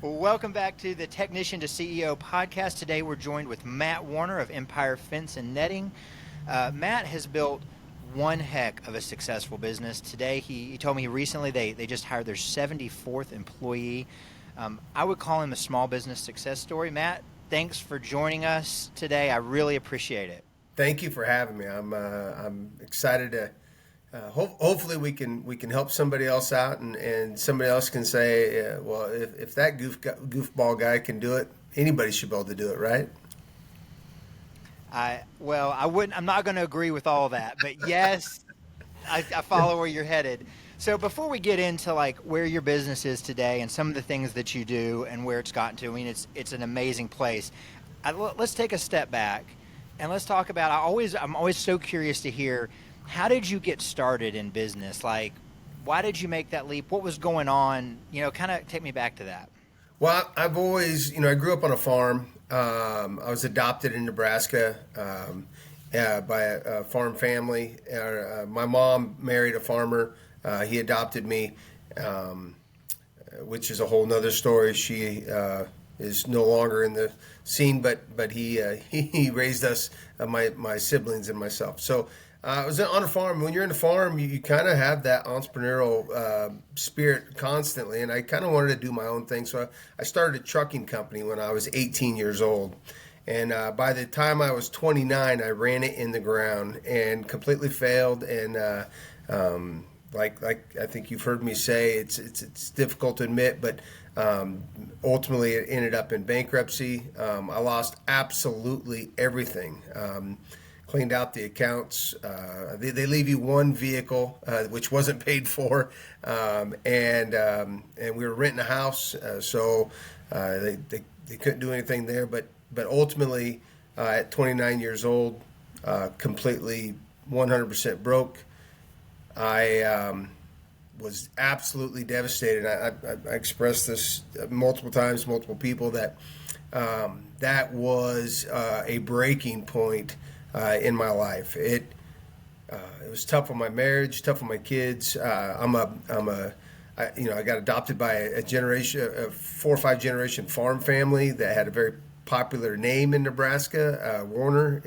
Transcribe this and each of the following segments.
Well, welcome back to the Technician to CEO podcast. Today we're joined with Matt Warner of Empire Fence and Netting. Matt has built one heck of a successful business. Today he told me recently they just hired their 74th employee. I would call him a small business success story. Matt, thanks for joining us today. I really appreciate it. Thank you for having me. I'm excited to. Hopefully we can help somebody else out, and somebody else can say, well, if that goofball guy can do it, anybody should be able to do it, right? I wouldn't. I'm not going to agree with all that, but yes, I follow where you're headed. So before we get into like where your business is today and some of the things that you do and where it's gotten to, I mean, it's an amazing place. Let's take a step back and let's talk about. I'm always so curious to hear, how did you get started in business? Like, why did you make that leap? What was going on? Kind of take me back to that. Well, I've always, I grew up on a farm. I was adopted in Nebraska by a farm family. My mom married a farmer. He adopted me, which is a whole nother story. She is no longer in the scene, but he raised us, my siblings and myself. So I was on a farm. When you're in a farm, you kind of have that entrepreneurial spirit constantly, and I kind of wanted to do my own thing. So I started a trucking company when I was 18 years old. And by the time I was 29, I ran it in the ground and completely failed. And like I think you've heard me say, it's difficult to admit, but ultimately it ended up in bankruptcy. I lost absolutely everything. Cleaned out the accounts. They leave you one vehicle, which wasn't paid for, and we were renting a house, so they couldn't do anything there. But ultimately, at 29 years old, completely 100% broke. I was absolutely devastated. I expressed this multiple times, multiple people, that that was a breaking point in my life. It was tough on my marriage, tough on my kids. I got adopted by a 4 or 5 generation farm family that had a very popular name in Nebraska, Warner.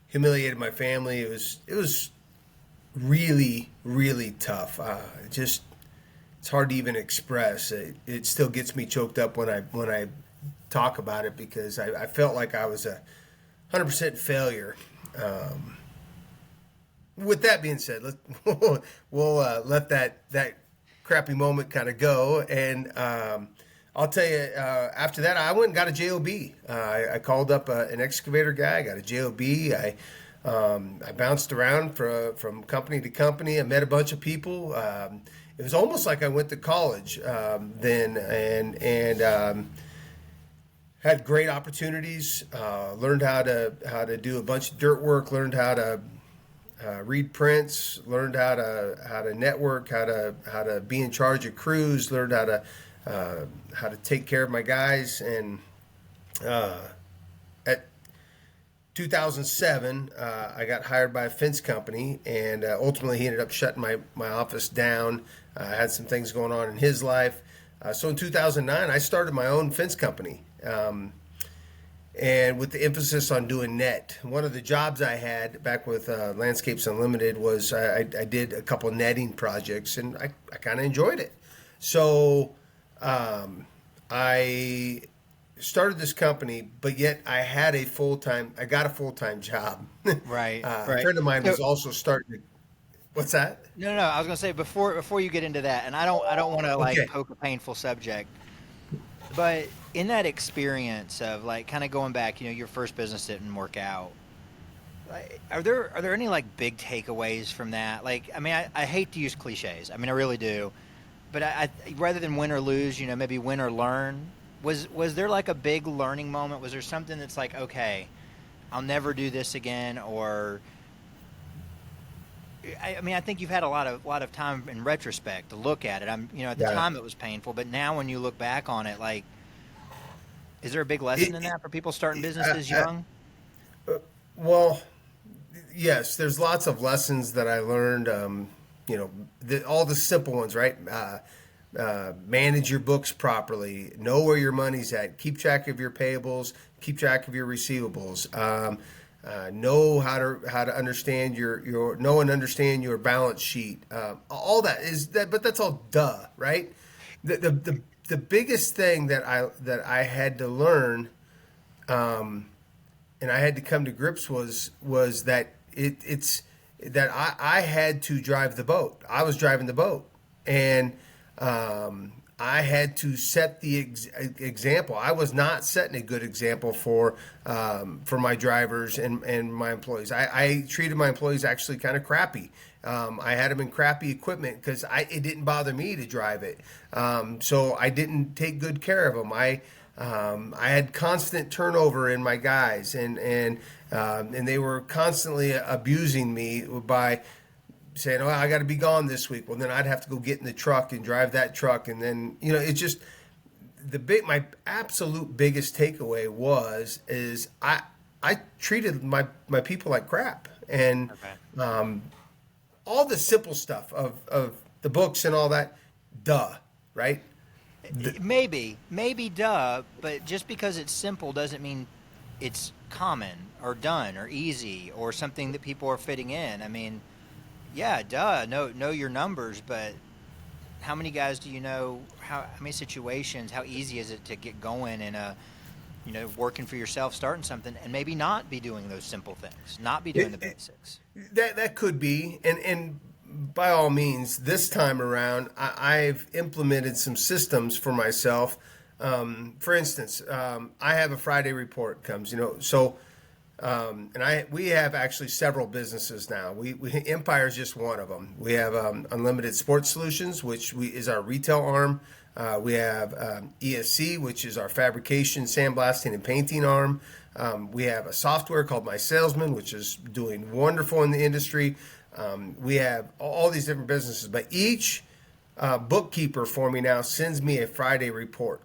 Humiliated my family. It was really, really tough. It's hard to even express. It still gets me choked up when I talk about it, because I felt like I was a 100% failure. With that being said, we'll let that crappy moment kind of go, and I'll tell you. After that, I went and got a job. I called up an excavator guy. I got a job. I bounced around from company to company. I met a bunch of people. It was almost like I went to college then, and had great opportunities. Learned how to do a bunch of dirt work. Learned how to read prints. Learned how to network. How to be in charge of crews. Learned how to take care of my guys. And at 2007, I got hired by a fence company, and ultimately he ended up shutting my office down. I had some things going on in his life. So in 2009, I started my own fence company, and with the emphasis on doing net. One of the jobs I had back with Landscapes Unlimited was I did a couple netting projects, and I kind of enjoyed it. So I started this company, but yet I got a full-time job. Right, A right. friend of mine So, was also starting. What's that? no. I was going to say before you get into that, and I don't want to like Okay. poke a painful subject. But in that experience of like kind of going back, your first business didn't work out. Like, are there any like big takeaways from that? Like, I mean, I hate to use cliches. I mean, I really do. But rather than win or lose, maybe win or learn. Was there like a big learning moment? Was there something that's like, okay, I'll never do this again, or I mean, I think you've had a lot of time in retrospect to look at it. At the Yeah. time it was painful, but now when you look back on it, like, is there a big lesson It, in it, that for people starting uh, businesses uh, young? well, yes, there's lots of lessons that I learned. All the simple ones, right? manage your books properly, know where your money's at, keep track of your payables, keep track of your receivables, know how to understand your know and understand your balance sheet. All that is that, but that's all duh, right? The biggest thing that I had to learn, and I had to come to grips was that it's that I had to drive the boat. I was driving the boat, and I had to set the example. I was not setting a good example for my drivers and my employees. I treated my employees actually kind of crappy. I had them in crappy equipment because it didn't bother me to drive it. So I didn't take good care of them. I had constant turnover in my guys, and they were constantly abusing me by saying, "Oh, I got to be gone this week." Well, then I'd have to go get in the truck and drive that truck, and then it's just my absolute biggest takeaway is I treated my people like crap, and Okay. all the simple stuff of the books and all that, duh, right? Maybe, duh, but just because it's simple doesn't mean it's common or done or easy or something that people are fitting in. I mean, yeah, duh, know your numbers, but how many guys do you know? How many situations? How easy is it to get going in a working for yourself, starting something, and maybe not be doing those simple things, not be doing the basics. That could be, and by all means, this time around, I've implemented some systems for myself. For instance, I have a Friday report comes, so and we have actually several businesses now. We Empire is just one of them. We have Unlimited Sports Solutions, which is our retail arm. We have ESC, which is our fabrication, sandblasting, and painting arm. We have a software called mySalesman, which is doing wonderful in the industry. We have all these different businesses, but each bookkeeper for me now sends me a Friday report.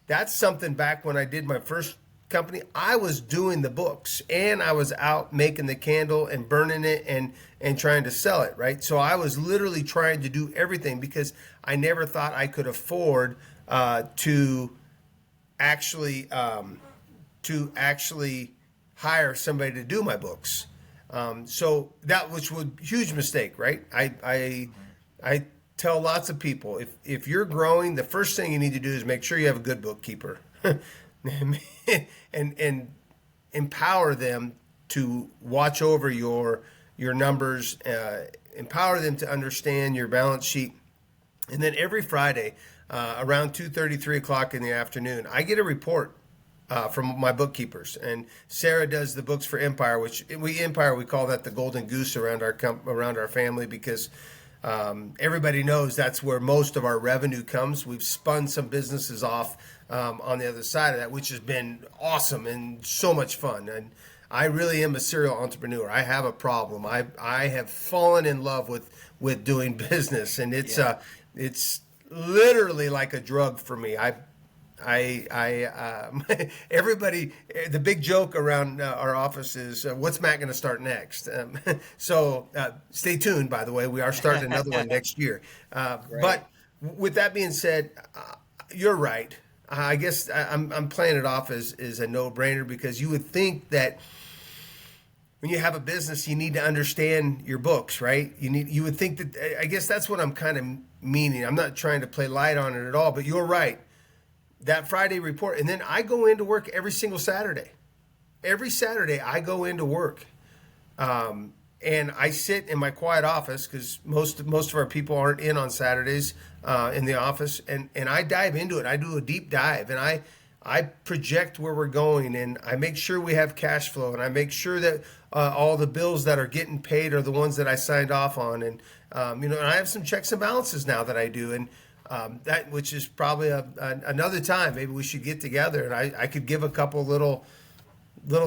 That's something back when I did my first company, I was doing the books and I was out making the candle and burning it and trying to sell it, right? So I was literally trying to do everything because I never thought I could afford to actually hire somebody to do my books. So that which was a huge mistake, right? I tell lots of people if you're growing, the first thing you need to do is make sure you have a good bookkeeper. and empower them to watch over your numbers, empower them to understand your balance sheet, and then every Friday around 2:30, 3 o'clock in the afternoon, I get a report from my bookkeepers, and Sarah does the books for Empire, which we call that the golden goose around our family because. Everybody knows that's where most of our revenue comes. We've spun some businesses off on the other side of that, which has been awesome and so much fun. And I really am a serial entrepreneur. I have a problem. I have fallen in love with doing business, and it's literally like a drug for me. Everybody, the big joke around our office is, what's Matt going to start next? So stay tuned, by the way. We are starting another one next year. Great. But with that being said, you're right. I guess I'm playing it off as a no-brainer because you would think that when you have a business, you need to understand your books, right? You would think that, I guess that's what I'm kind of meaning. I'm not trying to play light on it at all, but you're right. That Friday report, and then I go into work every single Saturday. Every Saturday I go into work, and I sit in my quiet office because most of our people aren't in on Saturdays in the office, and I dive into it. I do a deep dive, and I project where we're going, and I make sure we have cash flow, and I make sure that all the bills that are getting paid are the ones that I signed off on, and and I have some checks and balances now that I do, and that which is probably another time maybe we should get together and I could give a couple little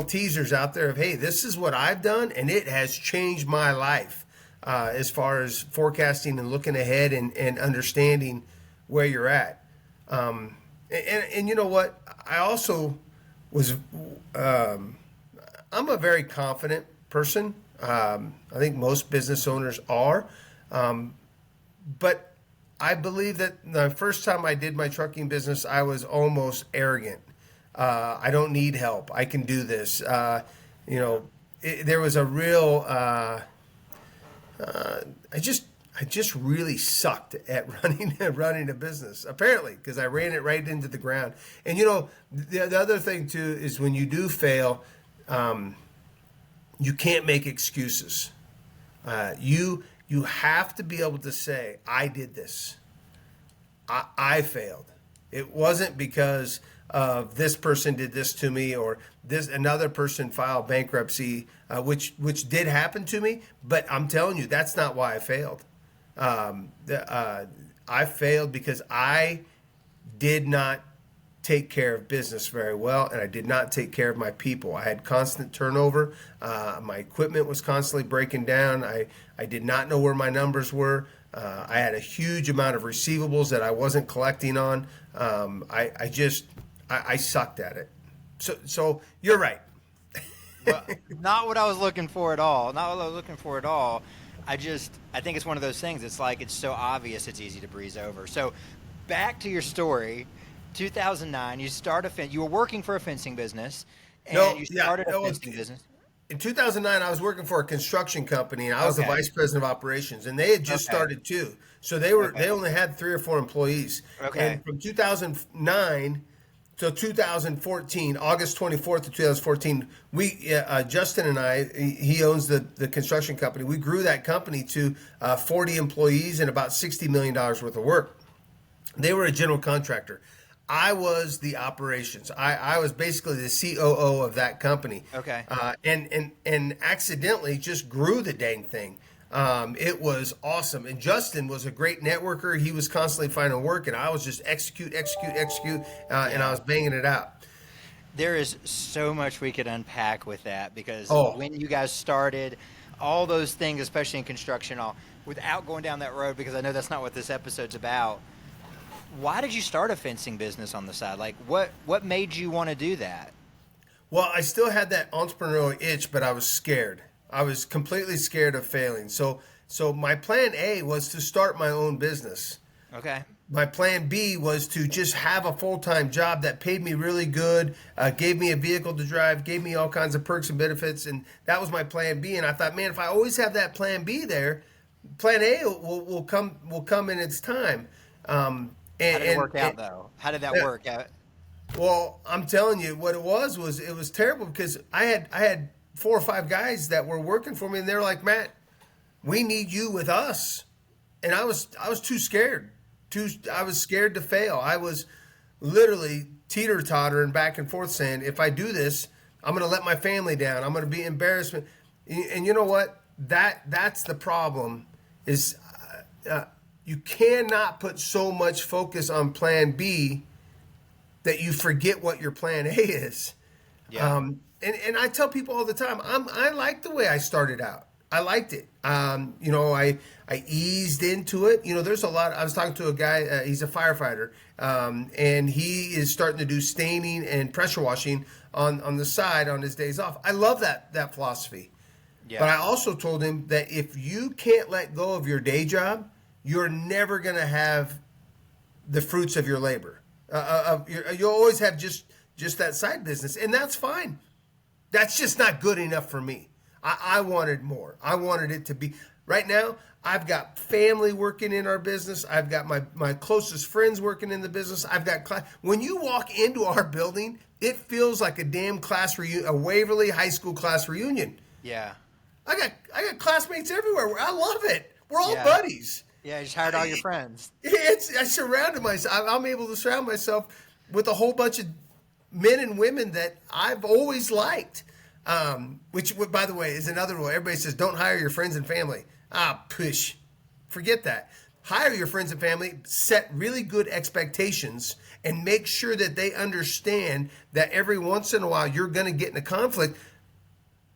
teasers out there of, hey, this is what I've done and it has changed my life as far as forecasting and looking ahead and understanding where you're at. And you know what? I also was I'm a very confident person. I think most business owners are, but I believe that the first time I did my trucking business, I was almost arrogant. I don't need help. I can do this. You Yeah. know, there was a real. I just I just really sucked at running a business. Apparently, because I ran it right into the ground. And the other thing too is when you do fail, you can't make excuses. You have to be able to say, "I did this. I failed. It wasn't because of this person did this to me or this another person filed bankruptcy, which did happen to me. But I'm telling you, that's not why I failed. I failed because I did not take care of business very well, and I did not take care of my people. I had constant turnover. My equipment was constantly breaking down. I did not know where my numbers were. I had a huge amount of receivables that I wasn't collecting on. I sucked at it. So you're right. Well, not what I was looking for at all. Not what I was looking for at all. I think it's one of those things. It's like it's so obvious, it's easy to breeze over. So, back to your story, 2009. You were working for a fencing business, and No, you yeah, started a no, fencing business. in 2009, I was working for a construction company, and I was the Okay. vice president of operations, and they had just Okay. started too. So they Okay. only had 3 or 4 employees. Okay. And from 2009 to 2014, August 24th of 2014, we Justin and I, he owns the construction company. We grew that company to 40 employees and about $60 million worth of work. They were a general contractor. I was the operations. I was basically the COO of that company, Okay. and accidentally just grew the dang thing. It was awesome, and Justin was a great networker. He was constantly finding work, and I was just execute, execute, execute, and I Yeah. was banging it out. There is so much we could unpack with that because Oh, when you guys started, all those things, especially in construction, all without going down that road, because I know that's not what this episode's about. Why did you start a fencing business on the side? Like, what made you want to do that? well, I still had that entrepreneurial itch, but I was scared. I was completely scared of failing. So my plan A was to start my own business. Okay. My plan B was to just have a full time job that paid me really good, gave me a vehicle to drive, gave me all kinds of perks and benefits, and that was my plan B. And I thought, man, if I always have that plan B there, plan A will come in its time. Um, How and, did it and, work out and though? How did that work out? well, I'm telling you, what it was terrible because I had 4 or 5 guys that were working for me, and they're like, Matt, we need you with us, and I was too scared. I was scared to fail. I was literally teeter tottering back and forth, saying, if I do this, I'm going to let my family down. I'm going to be embarrassment. And you know what? That's the problem. Is you cannot put so much focus on Plan B that you forget what your Plan A is. Yeah. And I tell people all the time, I like the way I started out. I liked it. I eased into it. There's a lot. I was talking to a guy. He's a firefighter, and he is starting to do staining and pressure washing on the side on his days off. I love that philosophy. But Yeah. I also told him that if you can't let go of your day job, you're never going to have the fruits of your labor. You'll always have just that side business, and that's fine. That's just not good enough for me. I wanted more. I wanted it to be. Right now, I've got family working in our business. I've got my closest friends working in the business. I've got class. When you walk into our building, it feels like a damn class reunion, a Waverly High School class reunion. Yeah. I got classmates everywhere. I love it. We're all Yeah. buddies. Yeah. You just hired all your friends. I surrounded myself. I'm able to surround myself with a whole bunch of men and women that I've always liked. Which, by the way, is another rule. Everybody says don't hire your friends and family. Push. Forget that. Hire your friends and family. Set really good expectations and make sure that they understand that every once in a while you're going to get in a conflict.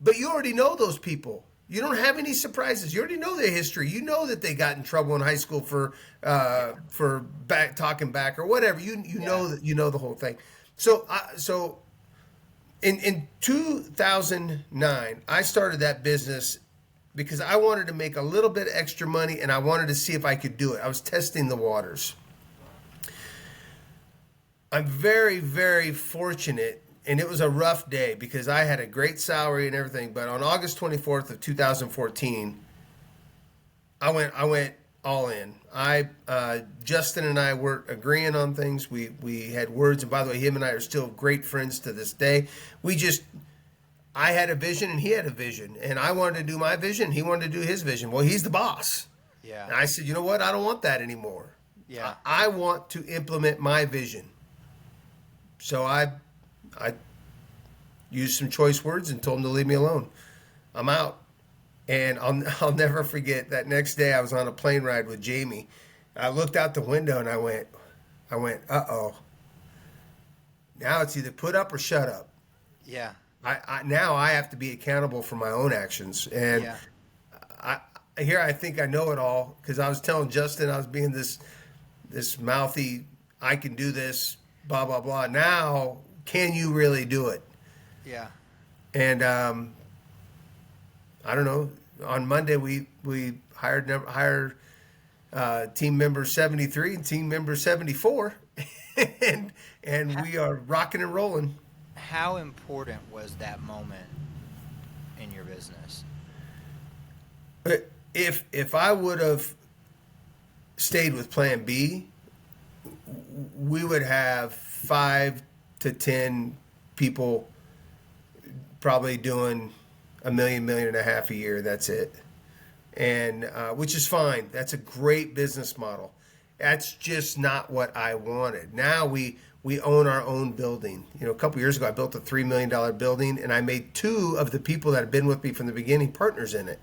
But you already know those people. You don't have any surprises. You already know their history. You know that they got in trouble in high school for back talking back or whatever. You Yeah. know that you know the whole thing. So in 2009, I started that business because I wanted to make a little bit extra money and I wanted to see if I could do it. I was testing the waters. I'm very, very fortunate, and it was a rough day because I had a great salary and everything. But on August 24th of 2014, I went all in. Justin and I were agreeing on things. We had words, and by the way, him and I are still great friends to this day. We just I had a vision and he had a vision, and I wanted to do my vision. He wanted to do his vision. Well, he's the boss, Yeah. and I said, you know what? I don't want that anymore. Yeah. I want to implement my vision. So I used some choice words and told him to leave me alone. I'm out. And I'll never forget that next day I was on a plane ride with Jamie. I looked out the window and I went, uh-oh. Now it's either put up or shut up. Yeah. Now I have to be accountable for my own actions. And Yeah. I think I know it all because I was telling Justin I was being this mouthy, I can do this, blah, blah, blah. Now, can you really do it? Yeah. And I don't know. On Monday, we hired team member 73 and team member 74, and we are rocking and rolling. How important was that moment in your business? But if I would have stayed with Plan B, we would have 5 to 10 people probably doing $1.5 million a year. That's it, and which is fine. That's a great business model. That's just not what I wanted. Now we own our own building. You know, a couple years ago, I built a $3 million building, and I made 2 of the people that have been with me from the beginning partners in it.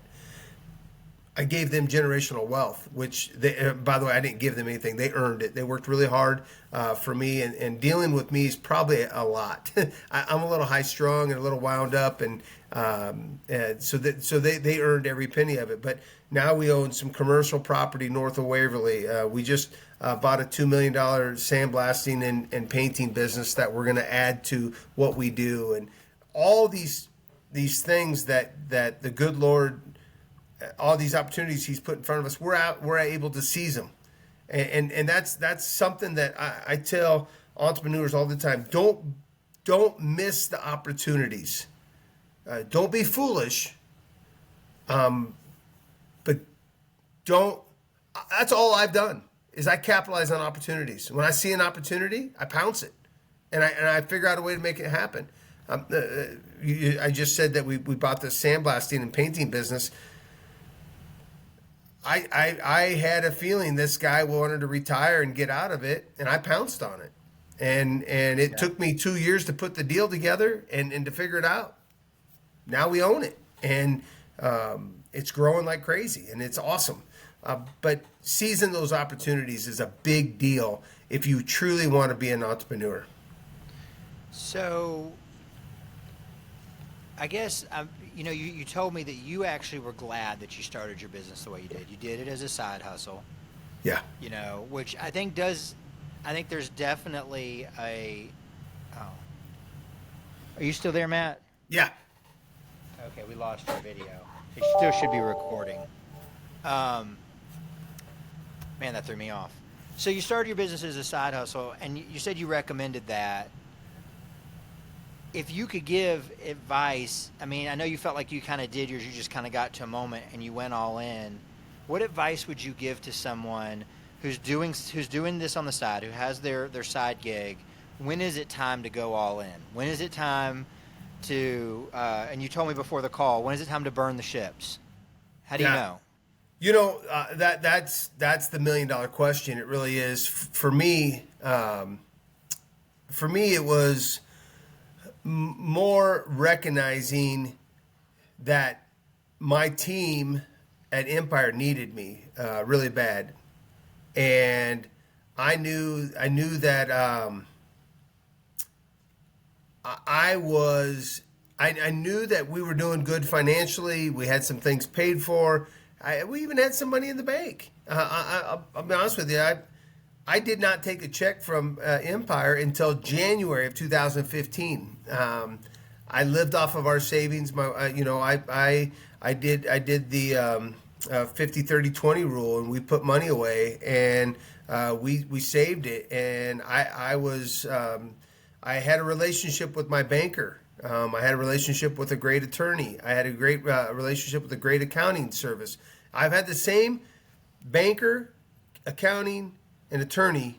I gave them generational wealth, which they, by the way, I didn't give them anything. They earned it. They worked really hard for me, and dealing with me is probably a lot. I'm a little high strung and a little wound up, and so they earned every penny of it. But now we own some commercial property north of Waverly. We just bought a $2 million sandblasting and painting business that we're going to add to what we do, and all these things that the good Lord, all these opportunities He's put in front of us, we're able to seize them, and that's something that I tell entrepreneurs all the time. Don't miss the opportunities. Don't be foolish, but don't. That's all I've done is I capitalize on opportunities. When I see an opportunity, I pounce it, and I figure out a way to make it happen. I just said that we bought the sandblasting and painting business. I had a feeling this guy wanted to retire and get out of it, and I pounced on it. And it took me 2 years to put the deal together and to figure it out. Now we own it, and it's growing like crazy, and it's awesome. But seizing those opportunities is a big deal if you truly want to be an entrepreneur. So, I guess you told me that you actually were glad that you started your business the way you did. You did it as a side hustle. Yeah. Which I think does. I think there's definitely a. Oh, are you still there, Matt? Yeah. Okay, we lost your video. It still should be recording. Man, that threw me off. So you started your business as a side hustle, and you said you recommended that. If you could give advice, I mean, I know you felt like you kind of did yours. You just kind of got to a moment and you went all in. What advice would you give to someone who's doing this on the side, who has their side gig? When is it time to go all in? When is it time to? And you told me before the call. When is it time to burn the ships? How do you know? That's the $1 million question. It really is. For me, it was more recognizing that my team at Empire needed me really bad, and I knew that I knew that we were doing good financially. We had some things paid for. We even had some money in the bank. I'll be honest with you. I did not take a check from Empire until January of 2015. I lived off of our savings. I did the 50/30/20 rule, and we put money away, and we saved it. And I had a relationship with my banker. I had a relationship with a great attorney. I had a great relationship with a great accounting service. I've had the same banker, accounting, and attorney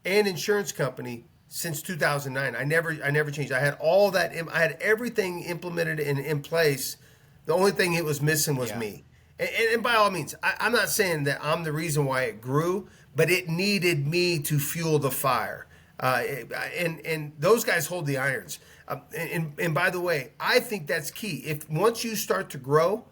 and insurance company since 2009. I never changed. I had all that. I had everything implemented and in place. The only thing it was missing was Yeah. me. And by all means, I'm not saying that I'm the reason why it grew, but it needed me to fuel the fire. And those guys hold the irons. And by the way, I think that's key. If once you start to grow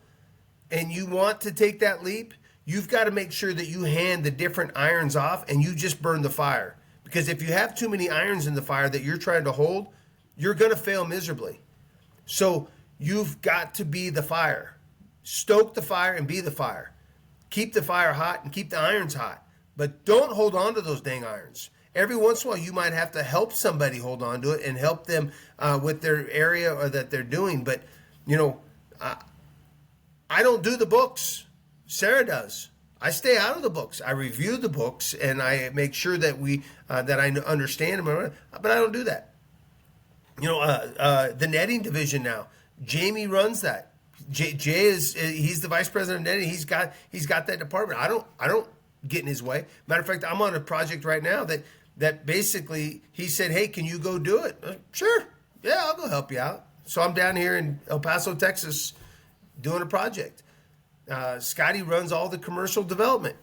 and you want to take that leap, you've got to make sure that you hand the different irons off and you just burn the fire. Because if you have too many irons in the fire that you're trying to hold, you're going to fail miserably. So you've got to be the fire. Stoke the fire and be the fire. Keep the fire hot and keep the irons hot. But don't hold on to those dang irons. Every once in a while, you might have to help somebody hold on to it and help them with their area or that they're doing. But, you know, I don't do the books. Sarah does. I stay out of the books. I review the books and I make sure that that I understand them. But I don't do that. The netting division now. Jamie runs that. Jay he's the vice president of netting. He's got that department. I don't get in his way. Matter of fact, I'm on a project right now that basically he said, "Hey, can you go do it?" Sure. Yeah, I'll go help you out. So I'm down here in El Paso, Texas, doing a project. Scotty runs all the commercial development.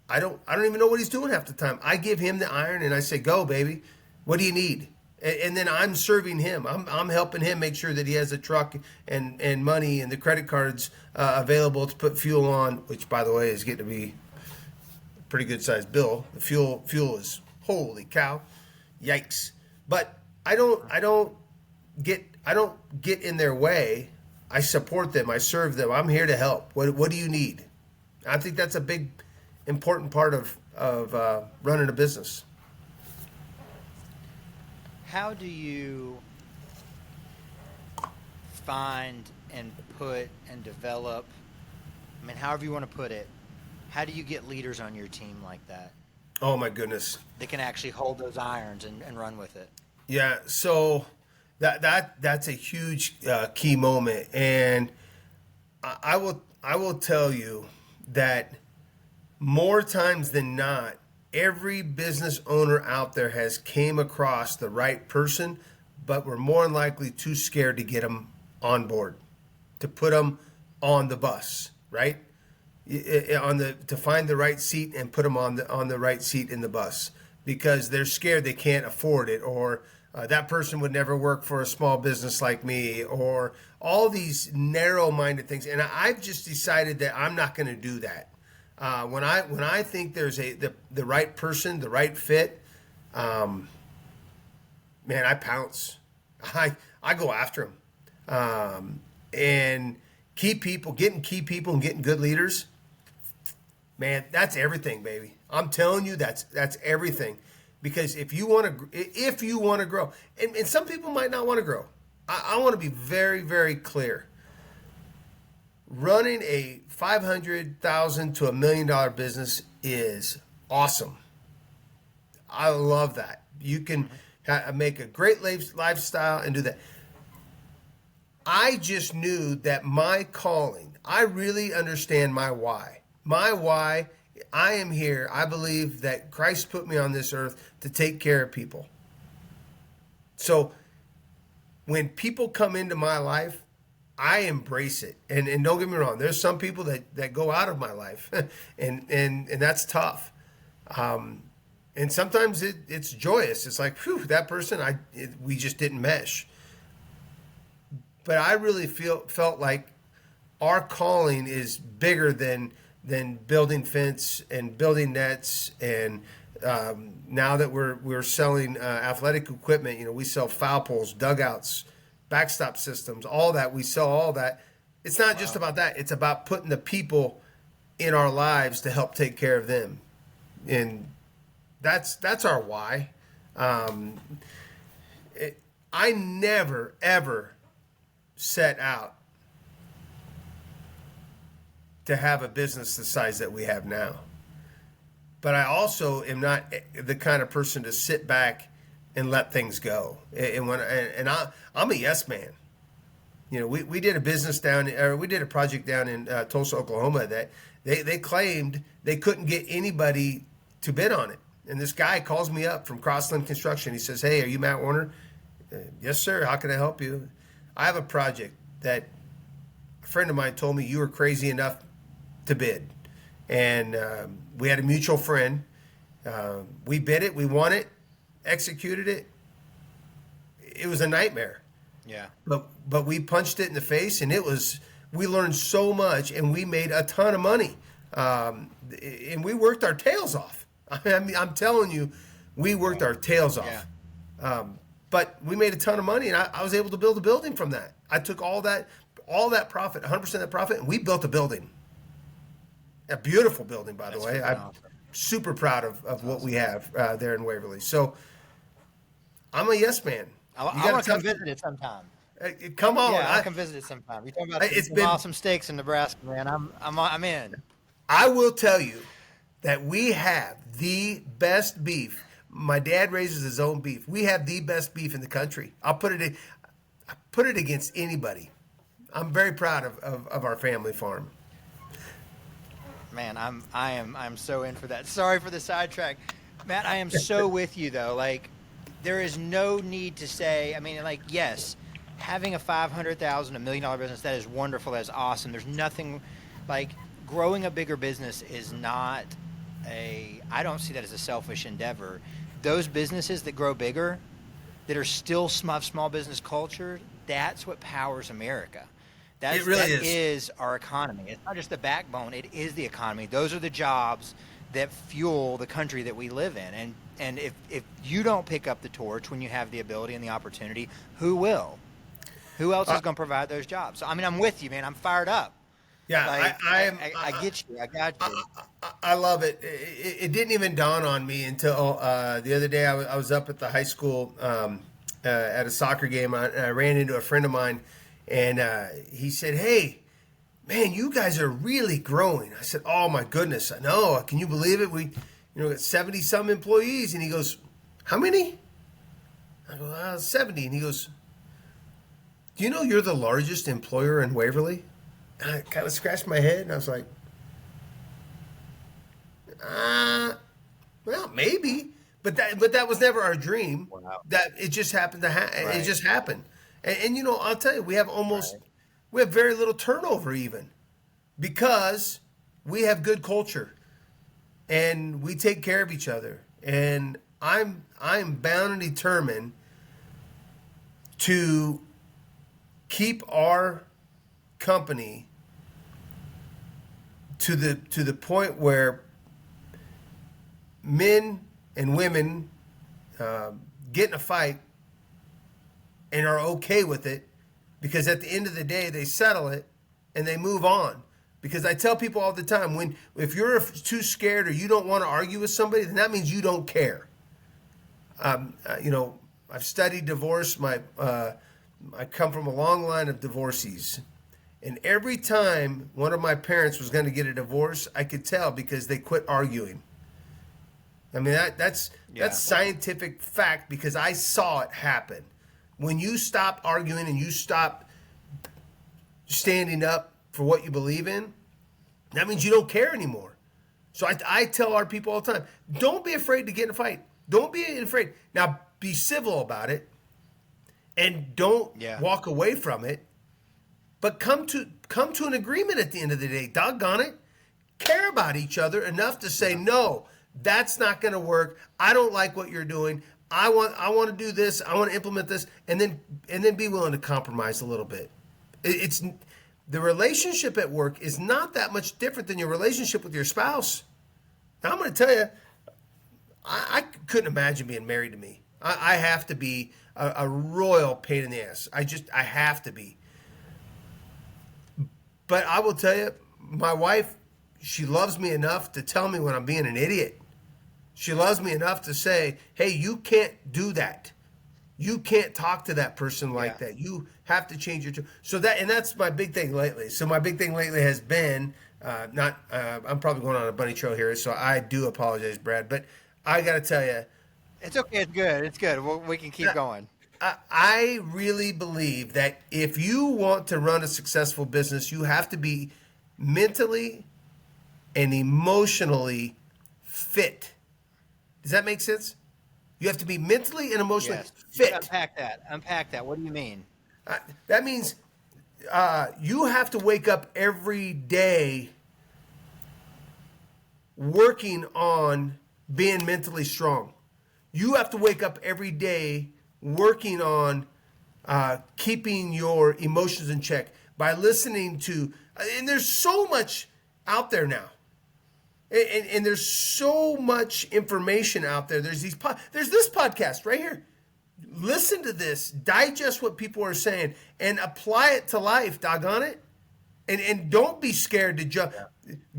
I don't even know what he's doing half the time. I give him the iron and I say, "Go, baby. What do you need?" And then I'm serving him. I'm helping him make sure that he has a truck and money and the credit cards available to put fuel on, which by the way is getting to be a pretty good sized bill. The fuel is holy cow, yikes. But I don't get in their way. I support them. I serve them. I'm here to help. What do you need? I think that's a big, important part of running a business. How do you find and put and develop, I mean, however you want to put it, how do you get leaders on your team like that Oh my goodness. that can actually hold those irons and run with it? Yeah. So that's a huge key moment, and I will tell you that more times than not, every business owner out there has came across the right person, but we're more than likely too scared to get them on board, to put them on the bus, right? To find the right seat and put them on the right seat in the bus because they're scared they can't afford it, or that person would never work for a small business like me, or all these narrow-minded things. And I've just decided that I'm not going to do that. When I think there's the right person, the right fit, man, I pounce. I go after them, and getting key people and getting good leaders. Man, that's everything, baby. I'm telling you, that's everything. Because if you want to grow, and some people might not want to grow. I want to be very, very clear. Running a $500,000 to $1 million business is awesome. I love that. You can make a great lifestyle and do that. I just knew that my calling, I really understand my why. My why, I am here. I believe that Christ put me on this earth to take care of people. So when people come into my life, I embrace it. And don't get me wrong, there's some people that go out of my life and that's tough. And sometimes it's joyous. It's like, whew, that person, we just didn't mesh. But I really felt like our calling is bigger than building fence and building nets. And now that we're selling athletic equipment, we sell foul poles, dugouts, backstop systems, all that. We sell all that. It's not just about that. It's about putting the people in our lives to help take care of them. And that's our why. I never ever set out to have a business the size that we have now. But I also am not the kind of person to sit back and let things go. I'm a yes man. You know, we did a business we did a project down in Tulsa, Oklahoma that they claimed they couldn't get anybody to bid on it. And this guy calls me up from Crossland Construction. He says, "Hey, are you Matt Warner?" "Yes, sir. How can I help you?" "I have a project that a friend of mine told me you were crazy enough to bid." And we had a mutual friend. We bid it. We won it. Executed it. It was a nightmare. Yeah. But we punched it in the face, and we learned so much, and we made a ton of money. And we worked our tails off. I mean, I'm telling you, we worked our tails off. Yeah. But we made a ton of money, and I was able to build a building from that. I took all that profit, 100% of that profit, and we built a building. A beautiful building, by the way. I'm awesome. super proud of what we have there in Waverly. So I'm a yes man. I want to come visit it sometime. Come on. Yeah, I'll come visit it sometime. You're talking about some awesome steaks in Nebraska, man. I'm in. I will tell you that we have the best beef. My dad raises his own beef. We have the best beef in the country. I put it against anybody. I'm very proud of our family farm. Man, I'm so in for that. Sorry for the sidetrack. Matt, I am so with you though. Like, there is no need to say, I mean, like, yes, having a $500,000, $1 million business, that is wonderful, that is awesome. There's nothing like growing a bigger business is not I don't see that as a selfish endeavor. Those businesses that grow bigger, that are still small business culture, that's what powers America. It really is our economy. It's not just the backbone, it is the economy. Those are the jobs that fuel the country that we live in. And if you don't pick up the torch when you have the ability and the opportunity, who will? Who else is going to provide those jobs? So, I mean, I'm with you, man. I'm fired up. Yeah, Like, I get you. I got you. I love it. It didn't even dawn on me until the other day. I was up at the high school at a soccer game, and I ran into a friend of mine, and he said, "Hey, man, you guys are really growing." I said, "Oh my goodness, I know. Can you believe it? We, got 70 some employees." And he goes, "How many?" I go, 70. And he goes, "Do you know you're the largest employer in Waverly?" And I kind of scratched my head, and I was like, well, maybe, but that was never our dream. Wow. That it just happened to happen. Right. It just happened, and I'll tell you, we have very little turnover even, because we have good culture, and we take care of each other, and I'm bound and determined to keep our company to the point where men and women get in a fight and are okay with it, because at the end of the day they settle it and they move on. Because I tell people all the time, if you're too scared or you don't want to argue with somebody, then that means you don't care. I've studied divorce. I come from a long line of divorcees. And every time one of my parents was going to get a divorce, I could tell, because they quit arguing. I mean, that's scientific fact, because I saw it happen. When you stop arguing and you stop standing up for what you believe in, that means you don't care anymore. So I tell our people all the time, don't be afraid to get in a fight. Don't be afraid. Now, be civil about it, and don't walk away from it. But come to an agreement at the end of the day. Doggone it. Care about each other enough to say, no, that's not going to work. I don't like what you're doing. I want to do this. I want to implement this, and then be willing to compromise a little bit. It's the relationship at work is not that much different than your relationship with your spouse. Now, I'm going to tell you, I couldn't imagine being married to me. I have to be a royal pain in the ass. I have to be. But I will tell you, my wife, she loves me enough to tell me when I'm being an idiot. She loves me enough to say, hey, you can't do that. You can't talk to that person like Yeah. that. You have to change your tone. So that's my big thing lately. So my big thing lately has been not. I'm probably going on a bunny trail here, so I do apologize, Brad. But I got to tell you, It's okay. It's good. It's good. We can keep going. I really believe that if you want to run a successful business, you have to be mentally and emotionally fit. Does that make sense? You have to be mentally and emotionally Yes. fit. Unpack that. Unpack that. What do you mean? That means you have to wake up every day working on being mentally strong. You have to wake up every day working on keeping your emotions in check by listening to, and there's so much out there now. And there's so much information out there. There's there's this podcast right here. Listen to this, digest what people are saying, and apply it to life. Doggone it, and don't be scared to jump.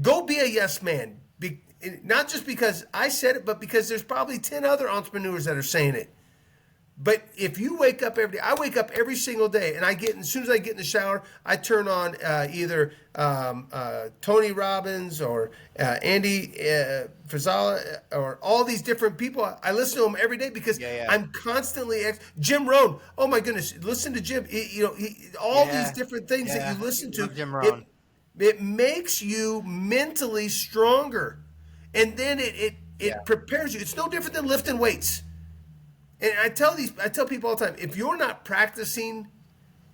Go be a yes man. Not just because I said it, but because there's probably 10 other entrepreneurs that are saying it. But if you wake up every day, I wake up every single day, and as soon as I get in the shower, I turn on either Tony Robbins or Andy Frisella or all these different people. I listen to them every day because Yeah. Yeah. I'm constantly Jim Rohn. Oh my goodness, listen to Jim. All these Yeah. different things that Yeah. you listen to. Love Jim It Rohn. it makes you mentally stronger, and then Yeah. it prepares you. It's no different than lifting weights. And I tell people all the time, if you're not practicing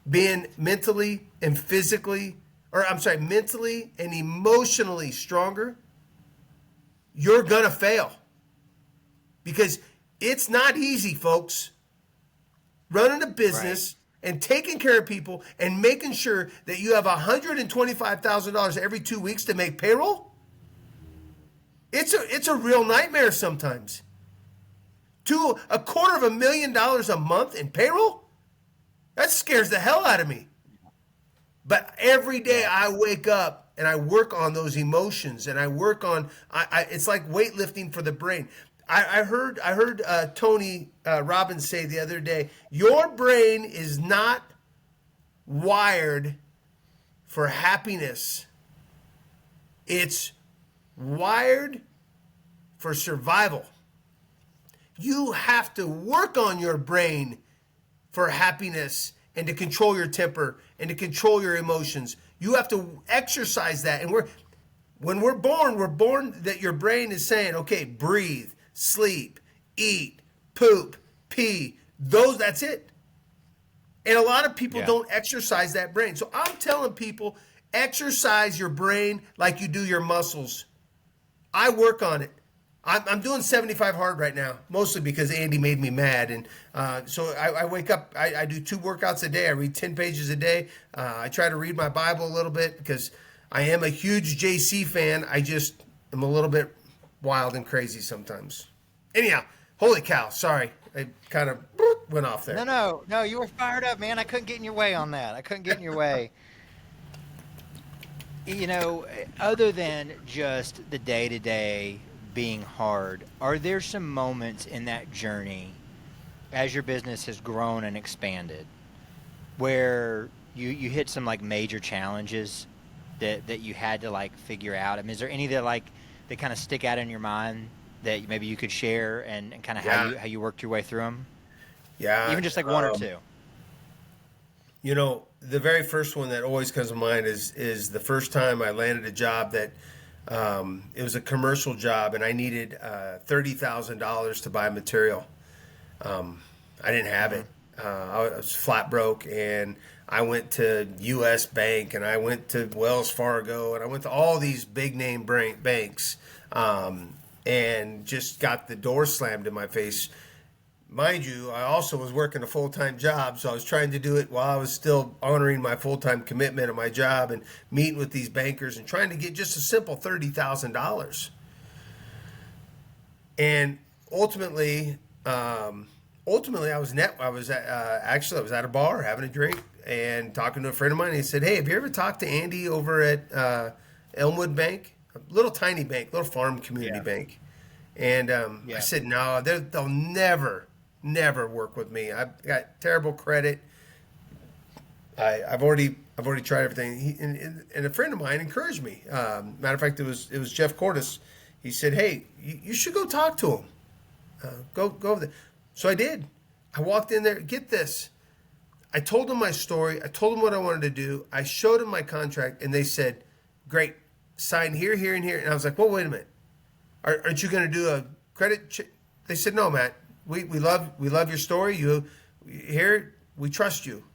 being mentally and physically, or I'm sorry, mentally and emotionally stronger, you're gonna fail. Because it's not easy, folks. Running a Right. business and taking care of people and making sure that you have $125,000 every 2 weeks to make payroll, it's a real nightmare sometimes. To $250,000 a month in payroll? That scares the hell out of me. But every day Yeah. I wake up and I work on those emotions and I work on. It's like weightlifting for the brain. I heard Tony Robbins say the other day, your brain is not wired for happiness. It's wired for survival. You have to work on your brain for happiness and to control your temper and to control your emotions. You have to exercise that. And when we're born that your brain is saying, okay, breathe, sleep, eat, poop, pee. That's it. And a lot of people Yeah. don't exercise that brain. So I'm telling people, exercise your brain like you do your muscles. I work on it. I'm doing 75 hard right now, mostly because Andy made me mad. And so I wake up, I do 2 workouts a day. I read 10 pages a day. I try to read my Bible a little bit because I am a huge JC fan. I just am a little bit wild and crazy sometimes. Anyhow, holy cow, sorry. I kind of went off there. No. You were fired up, man. I couldn't get in your way on that. I couldn't get in your way. Other than just the day to day being hard, are there some moments in that journey as your business has grown and expanded where you hit some like major challenges that you had to like figure out? I mean, is there any that kind of stick out in your mind that maybe you could share and kind of Yeah, how you worked your way through them? yeah. Even just like one or two. The very first one that always comes to mind is the first time I landed a job that it was a commercial job, and I needed $30,000 to buy material. I didn't have it. I was flat broke, and I went to U.S. Bank, and I went to Wells Fargo, and I went to all these big name banks, and just got the door slammed in my face. Mind you, I also was working a full-time job, so I was trying to do it while I was still honoring my full-time commitment of my job and meeting with these bankers and trying to get just a simple $30,000. And ultimately, I was at a bar having a drink and talking to a friend of mine. And he said, "Hey, have you ever talked to Andy over at Elmwood Bank, a little tiny bank, little farm community Yeah. bank?" And I Yeah. said, "No, they'll never." never work with me. I've got terrible credit. I've already tried everything. And a friend of mine encouraged me. Matter of fact, it was Jeff Cordes. He said, "Hey, you should go talk to him. Go over there." So I did. I walked in there. Get this. I told them my story. I told them what I wanted to do. I showed them my contract, and they said, "Great, sign here, here, and here." And I was like, "Well, wait a minute. Aren't you going to do a credit check?" They said, "No, Matt. We love your story. You here. We trust you."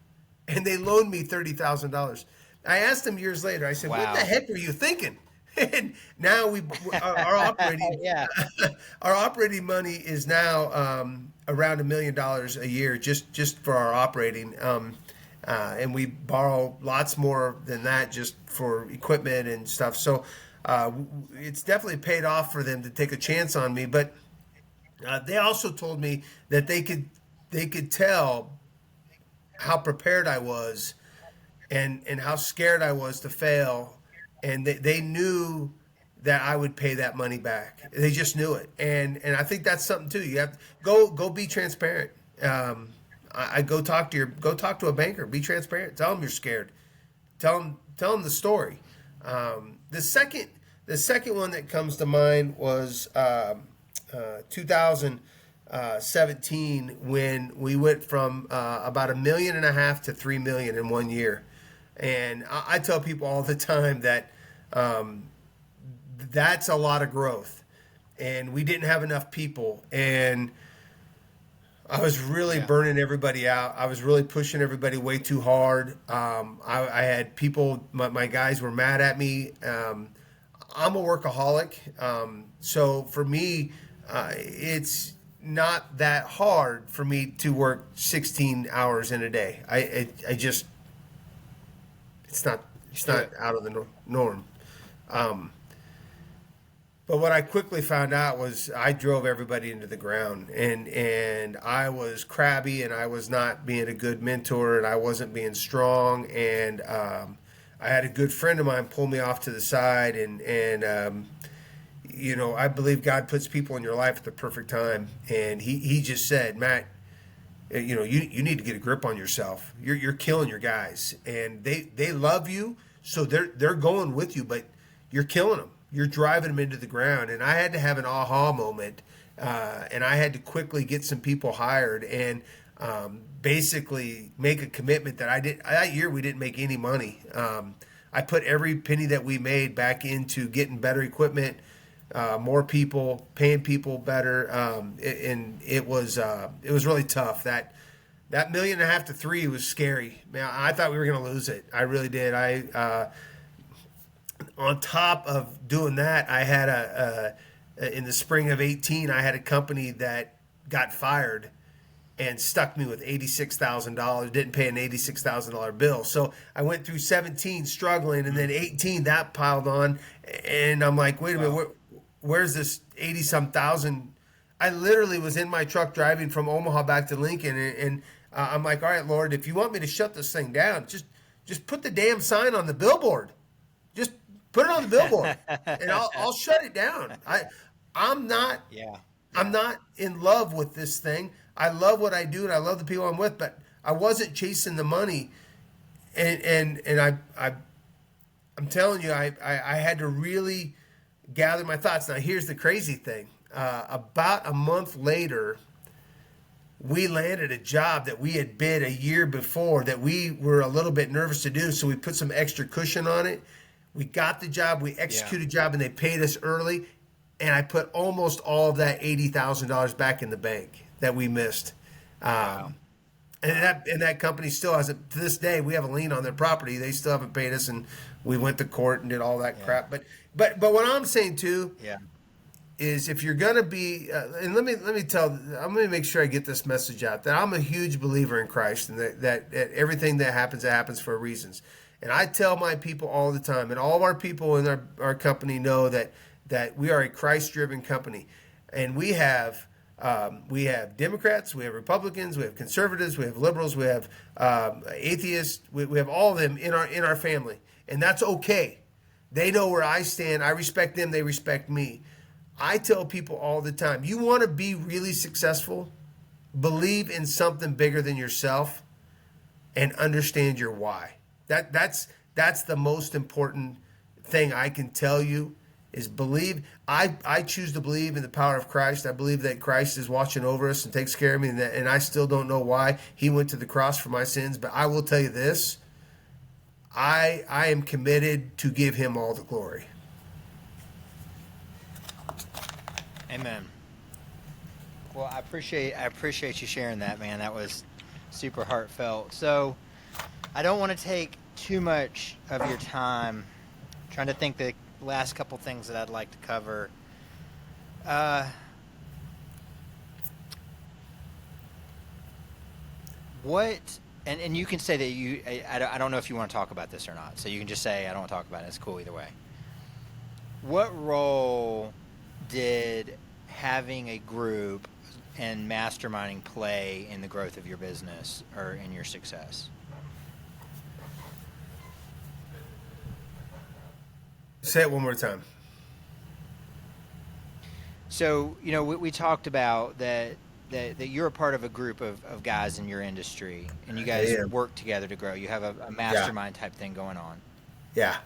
And they loaned me $30,000. I asked them years later. I said, "What the Wow. heck were you thinking?" And now our operating Yeah. our operating money is now around $1 million a year just for our operating, and we borrow lots more than that just for equipment and stuff. So it's definitely paid off for them to take a chance on me. But they also told me that they could tell how prepared I was and how scared I was to fail, and they knew that I would pay that money back. They just knew it, and I think that's something too. You have to go be transparent. I go talk to a banker. Be transparent. Tell them you're scared. Tell them the story. The second one that comes to mind was 2017 when we went from about 1.5 million to 3 million in one year. And I tell people all the time that that's a lot of growth. And we didn't have enough people. And I was really Yeah. burning everybody out. I was really pushing everybody way too hard. I had people, my guys were mad at me. I'm a workaholic. So for me, it's not that hard for me to work 16 hours in a day. I just, it's not, it's Do not it. out of the norm. Um, but what I quickly found out was I drove everybody into the ground, and I was crabby, and I was not being a good mentor, and I wasn't being strong. And I had a good friend of mine pull me off to the side, and I believe God puts people in your life at the perfect time. And he just said, "Matt, you need to get a grip on yourself. You're killing your guys, and they love you, so they're going with you, but you're killing them. You're driving them into the ground." And I had to have an aha moment, and I had to quickly get some people hired and basically make a commitment that I did. That year we didn't make any money. I put every penny that we made back into getting better equipment, more people, paying people better, and it was really tough. That 1.5 million to 3 was scary. Man, I thought we were going to lose it. I really did. On top of doing that, I had in the spring of 18, I had a company that got fired and stuck me with $86,000. Didn't pay an $86,000 bill. So I went through 17 struggling, and then 18 that piled on, and I'm like, wait a minute, Wow. where's this 80 some thousand? I literally was in my truck driving from Omaha back to Lincoln, and I'm like, all right, Lord, if you want me to shut this thing down, just put the damn sign on the billboard. Just put it on the billboard, and I'll shut it down. I'm not Yeah. I'm Yeah. not in love with this thing. I love what I do and I love the people I'm with, but I wasn't chasing the money. And I'm telling you, I had to really gather my thoughts. Now here's the crazy thing. About a month later, we landed a job that we had bid a year before that we were a little bit nervous to do, so we put some extra cushion on it. We got the job, we Yeah. executed the job, and they paid us early. And I put almost all of that $80,000 back in the bank that we missed. Wow. Um, and Wow. that company still hasn't, to this day. We have a lien on their property. They still haven't paid us, and we went to court and did all that Yeah. crap. But what I'm saying too Yeah. is if you're gonna be, and I'm gonna make sure I get this message out that I'm a huge believer in Christ, and that everything that happens for reasons. And I tell my people all the time, and all of our people in our company know that we are a Christ-driven company, and we have Democrats, we have Republicans, we have conservatives, we have liberals, we have atheists, we have all of them in our family, and that's okay. They know where I stand. I respect them. They respect me. I tell people all the time, you want to be really successful? believe in something bigger than yourself and understand your why. That's the most important thing I can tell you is believe. I choose to believe in the power of Christ. I believe that Christ is watching over us and takes care of me, and I still don't know why he went to the cross for my sins. But I will tell you this: I am committed to give him all the glory. Amen. Well, I appreciate you sharing that, man. That was super heartfelt. So I don't want to take too much of your time. Trying to think the last couple things that I'd like to cover. Uh, what and you can say that I don't know if you want to talk about this or not. So you can just say I don't want to talk about it. It's cool either way. What role did having a group and masterminding play in the growth of your business or in your success? Say it one more time. So, we talked about that you're a part of a group of guys in your industry and you guys Yeah, work together to grow. You have a yeah, mastermind type thing going on. yeah.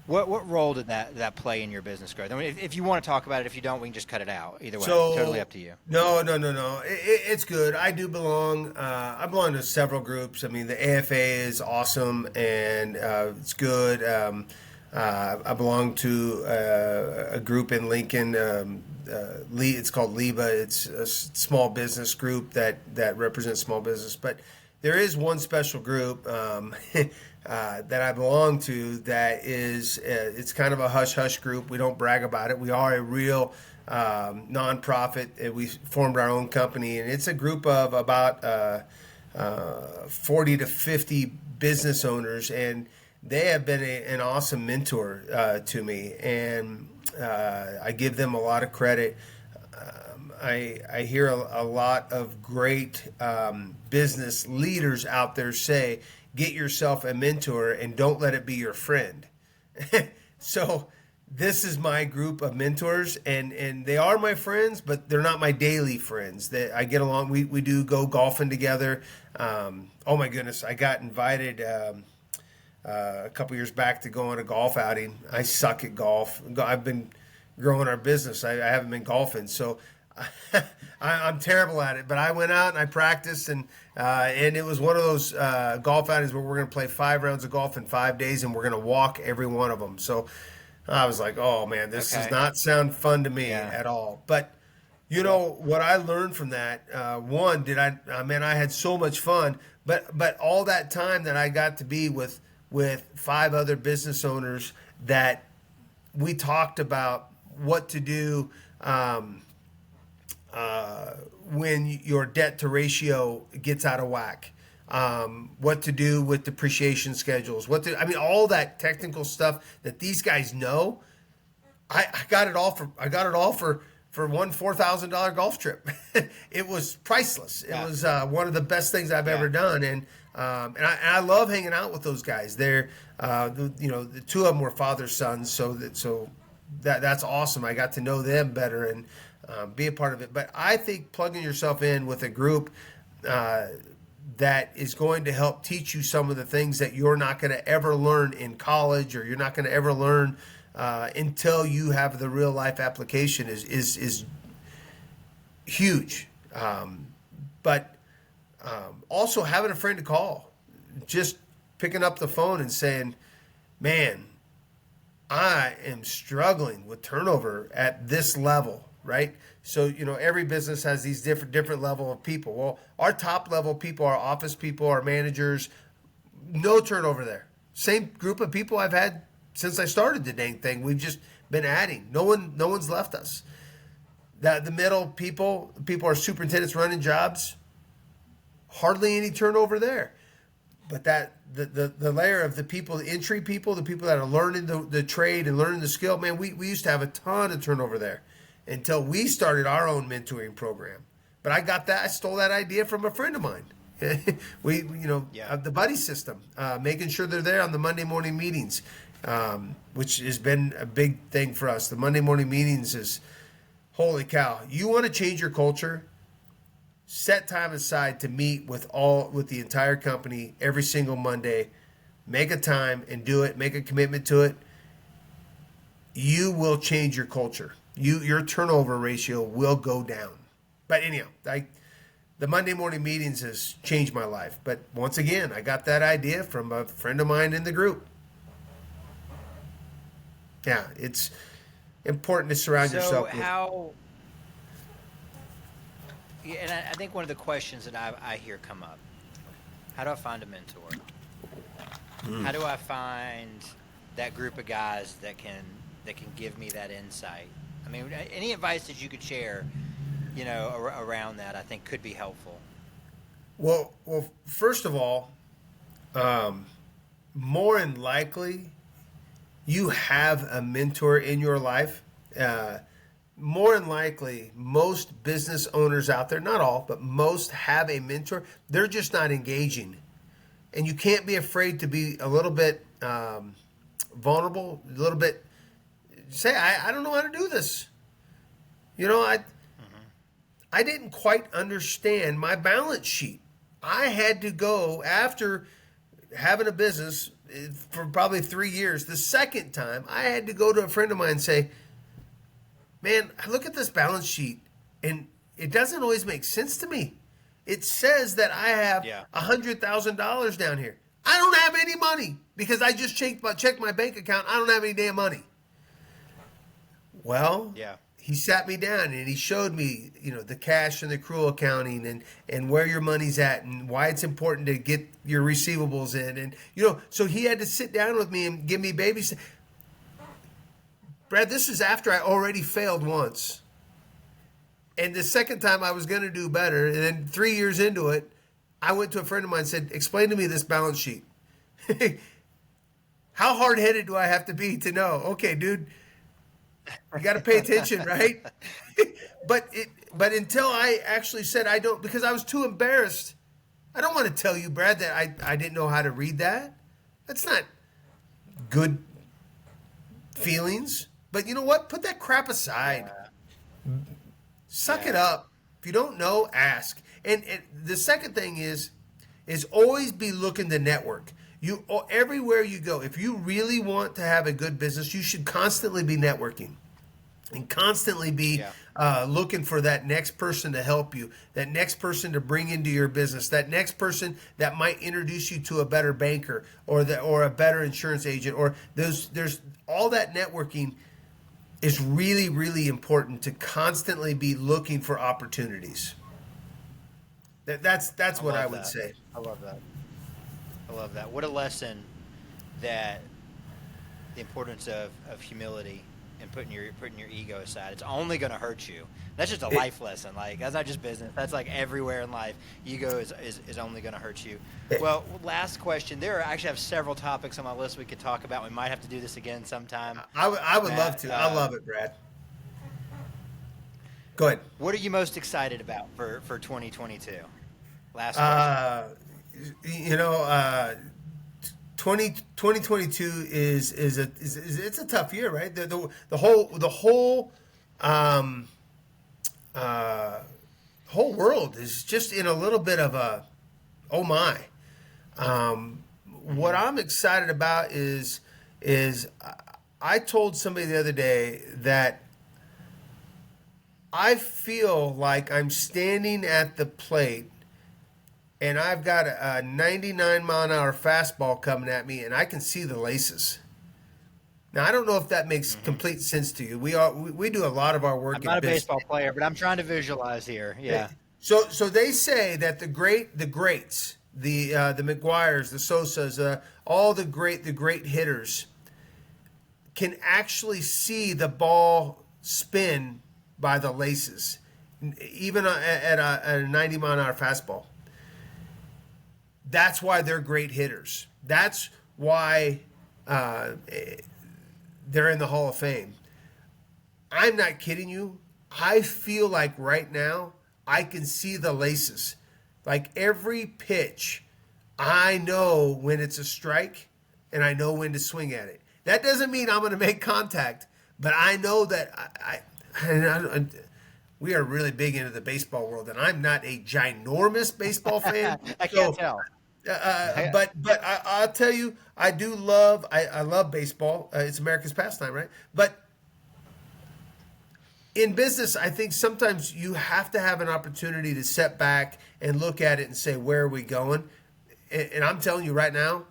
What role did that play in your business growth? I mean, if you want to talk about it, if you don't, we can just cut it out. Either way, totally up So to you. no, no, no, no. It's good. I do belong. I belong to several groups. I mean, the AFA is awesome and it's good. I belong to a group in Lincoln. It's called LIBA. It's a small business group that represents small business. But there is one special group that I belong to that is it's kind of a hush hush group. We don't brag about it. We are a real nonprofit. We formed our own company, and it's a group of about 40 to 50 business owners, and they have been an awesome mentor to me, and I give them a lot of credit. I hear a lot of great business leaders out there say, get yourself a mentor and don't let it be your friend. So this is my group of mentors, and they are my friends, but they're not my daily friends. That I get along. We do go golfing together. Oh my goodness, I got invited a couple years back to go on a golf outing. I suck at golf. I've been growing our business. I haven't been golfing, so I'm terrible at it. But I went out and I practiced, and it was one of those golf outings where we're going to play 5 rounds of golf in 5 days, and we're going to walk every one of them. So I was like, oh man, this does Okay. not sound fun to me Yeah. at all. But you Yeah. know what I learned from that? One, man, I had so much fun. But all that time that I got to be with 5 other business owners that we talked about what to do when your debt to ratio gets out of whack, what to do with depreciation schedules, I mean, all that technical stuff that these guys know. I got it all for one $4,000 golf trip. It was priceless. It Yeah. was one of the best things I've Yeah. ever done, and I love hanging out with those guys. They're the 2 of them were father sons, so that's awesome. I got to know them better and be a part of it. But I think plugging yourself in with a group that is going to help teach you some of the things that you're not going to ever learn in college, or you're not going to ever learn until you have the real life application is huge. But also having a friend to call, just picking up the phone and saying, "Man, I am struggling with turnover at this level," right? So, every business has these different level of people. Well, our top level people, our office people, our managers, no turnover there. Same group of people I've had since I started the dang thing. We've just been adding. No one's left us. The middle people are superintendents running jobs. Hardly any turnover there. But the layer of the people, the entry people, the people that are learning the trade and learning the skill, man, we used to have a ton of turnover there until we started our own mentoring program. But I stole that idea from a friend of mine. Yeah. The buddy system, making sure they're there on the Monday morning meetings, which has been a big thing for us. The Monday morning meetings is, holy cow. You want to change your culture? set time aside to meet with the entire company every single Monday. Make a time and do it. Make a commitment to it. You will change your culture. Your turnover ratio will go down. But anyhow, the Monday morning meetings has changed my life. But once again, I got that idea from a friend of mine in the group. Yeah, it's important to surround So yourself with. how? Yeah, and I think one of the questions that I hear come up: how do I find a mentor? How do I find that group of guys that can give me that insight? I mean, any advice that you could share, around that, I think could be helpful. Well, first of all, um, more than likely, you have a mentor in your life. Uh, More than likely, most business owners out there, not all, but most have a mentor. They're just not engaging. And you can't be afraid to be a little bit vulnerable, a little bit, say, I don't know how to do this. You know, Hmm. I didn't quite understand my balance sheet. I had to go after having a business for probably 3 years. The second time, I had to go to a friend of mine and say, man, I look at this balance sheet and it doesn't always make sense to me. It says that I have Yeah. $100,000 down here. I don't have any money because I just checked my bank account. I don't have any damn money. Well, Yeah. he sat me down and he showed me, the cash and the accrual accounting and where your money's at and why it's important to get your receivables in. And, so he had to sit down with me and give me babies. Brad, this is after I already failed once. And the second time I was going to do better. And then 3 years into it, I went to a friend of mine and said, explain to me this balance sheet. How hard headed do I have to be to know? Okay, dude, you got to pay attention, right? but until I actually said I don't, because I was too embarrassed. I don't want to tell you, Brad, that I didn't know how to read that. That's not good feelings. But you know what? Put that crap aside. Yeah. Suck it Yeah. up. If you don't know, ask. And the second thing is always be looking to network. Everywhere you go, if you really want to have a good business, you should constantly be networking and constantly be Yeah. looking for that next person to help you, that next person to bring into your business, that next person that might introduce you to a better banker or a better insurance agent, or there's all that networking is really, really important to constantly be looking for opportunities. That's I what I love would that. say. I love that. I love that. What a lesson that the importance of humility and putting your ego aside. It's only going to hurt you. That's just a It, life lesson. Like that's not just business. That's like everywhere in life. Ego is only going to hurt you. it, Well, last question. There are actually have several topics on my list we could talk about. We might have to do this again sometime. I would love Matt, to. I love it, Brad. Go ahead. what are you most excited about for 2022? Last question. Uh, you know, 2022 is it's a tough year, right? The whole um, uh, whole world is just in a little bit of a oh my. What Hmm. I'm excited about is I told somebody the other day that I feel like I'm standing at the plate and I've got a 99-mile-an-hour fastball coming at me and I can see the laces. Now I don't know if that makes Hmm. complete sense to you. We do a lot of our I'm work in not a business. baseball player, but I'm trying to visualize here. Yeah. So they say that the greats, the McGuires, the Sosas, all the great hitters can actually see the ball spin by the laces, even at a 90-mile-an-hour fastball. That's why they're great hitters. That's why uh, they're in the Hall of Fame. I'm not kidding you. I feel like right now I can see the laces. Like every pitch, I know when it's a strike and I know when to swing at it. That doesn't mean I'm going to make contact, but I know that we are really big into the baseball world, and I'm not a ginormous baseball fan. I can't So, tell. I'll tell you, I love baseball. It's America's pastime, right? But in business, I think sometimes you have to have an opportunity to step back and look at it and say, where are we going? And I'm telling you right now,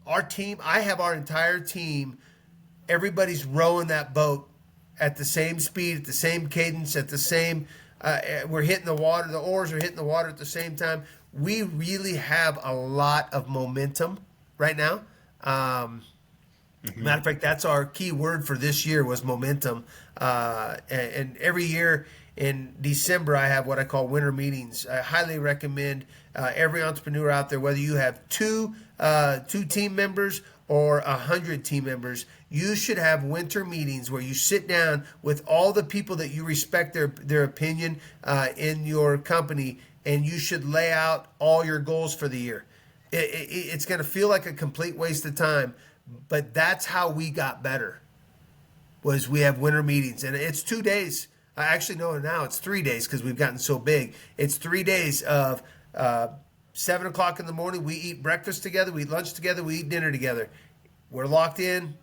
our team, I have our entire team, everybody's rowing that boat at the same speed, at the same cadence, at the same, we're hitting the water, the oars are hitting the water at the same time. We really have a lot of momentum right now. Matter of fact, that's our key word for this year was momentum. And every year in December, I have what I call winter meetings. I highly recommend every entrepreneur out there, whether you have two team members or 100 team members, you should have winter meetings where you sit down with all the people that you respect their opinion in your company, and you should lay out all your goals for the year. It's going to feel like a complete waste of time, but that's how we got better. Was we have winter meetings, and it's 2 days. I actually know now it's 3 days because we've gotten so big. It's 3 days of 7 o'clock in the morning. We eat breakfast together, we eat lunch together, we eat dinner together. We're locked in.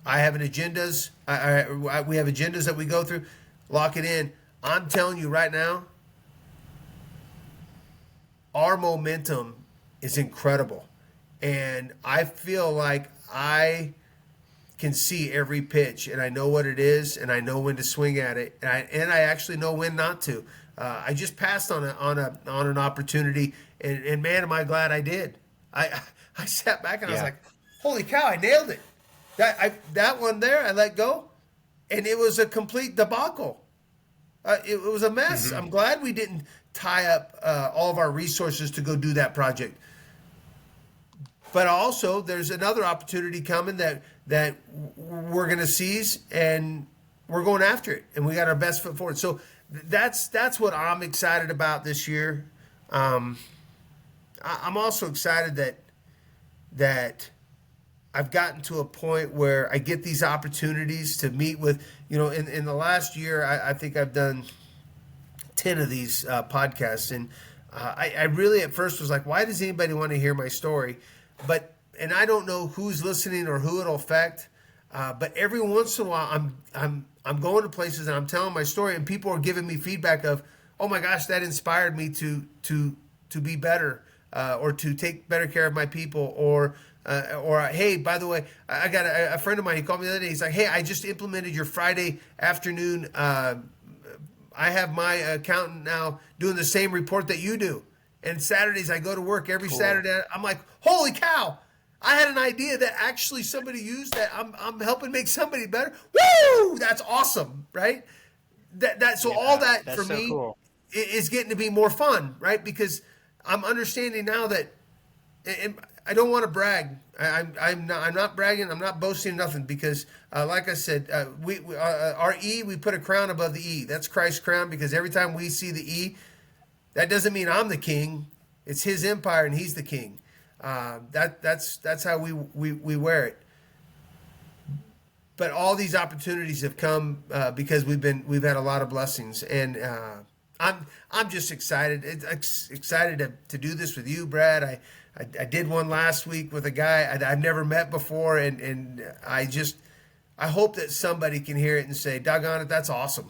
I have agendas. We have agendas that we go through. Lock it in. I'm telling you right now, our momentum is incredible, and I feel like I can see every pitch, and I know what it is, and I know when to swing at it, and I actually know when not to. I just passed on an opportunity, and man, am I glad I did. I sat back and I was Yeah. like, "Holy cow, I nailed it!" That one there, I let go, and it was a complete debacle. It was a mess. I'm glad we didn't tie up all of our resources to go do that project. But also, there's another opportunity coming that we're going to seize, and we're going after it, and we got our best foot forward. So that's what I'm excited about this year. I'm also excited that I've gotten to a point where I get these opportunities to meet with, in the last year, I think I've done 10 of these podcasts, and I really at first was like, why does anybody want to hear my story? And I don't know who's listening or who it'll affect. But every once in a while, I'm going to places and I'm telling my story, and people are giving me feedback of, oh my gosh, that inspired me to be better, or to take better care of my people, or hey, by the way, I got a friend of mine. He called me the other day. He's like, hey, I just implemented your Friday afternoon. I have my accountant now doing the same report that you do. And Saturdays I go to work every Cool. Saturday. I'm like, holy cow! I had an idea that actually somebody used that. I'm helping make somebody better. Woo! That's awesome, right? So all Yeah, that for that's so me cool. is getting to be more fun, right? Because I'm understanding now that, and I don't want to brag. I'm not bragging. I'm not boasting nothing because, like I said, our E, we put a crown above the E. That's Christ's crown, because every time we see the E, that doesn't mean I'm the king. It's His empire and He's the king. That's how we wear it. But all these opportunities have come because we've had a lot of blessings, and I'm just excited. Excited to do this with you, Brad. I did one last week with a guy I've never met before, and I hope that somebody can hear it and say, "Doggone it, that's awesome."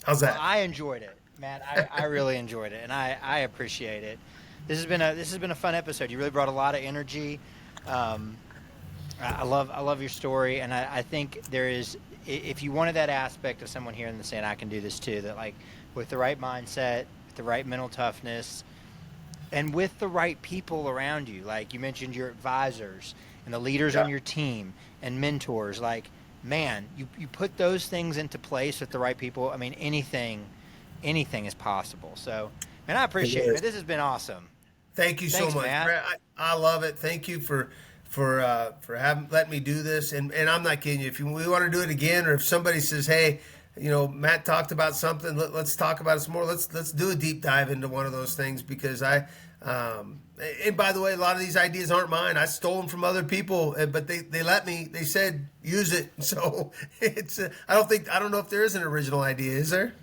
How's Well, that? I enjoyed it, Matt. I really enjoyed it, and I appreciate it. This has been a fun episode. You really brought a lot of energy. Um, I love your story, and I think there is, if you wanted that aspect of someone hearing this saying I can do this too, that like with the right mindset, with the right mental toughness, and with the right people around you, like you mentioned your advisors and the leaders Yeah. on your team and mentors, like man, you put those things into place with the right people. I mean, anything is possible. So, man, I It appreciate it, man. is. This has been awesome. Thank you so Thanks, much, Matt. Brad. I love it. Thank you for having letting me do this. And I'm not kidding you. If we want to do it again, or if somebody says, hey, Matt talked about something, let's talk about it some more. Let's do a deep dive into one of those things, because And by the way, a lot of these ideas aren't mine. I stole them from other people, but they let me. They said use it. So it's. I don't know if there is an original idea. Is there?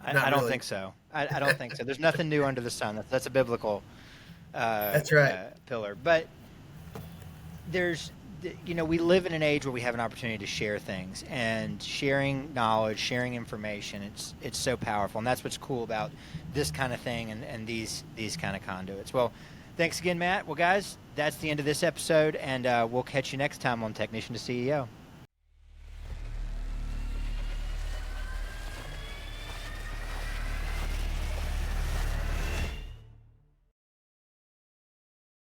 I Not don't really. think so. I don't think so. There's nothing new under the sun. That's a biblical That's right. pillar. But we live in an age where we have an opportunity to share things, and sharing knowledge, sharing information. It's so powerful, and that's what's cool about this kind of thing and these kind of conduits. Well, thanks again, Matt. Well, guys, that's the end of this episode, and we'll catch you next time on Technician to CEO.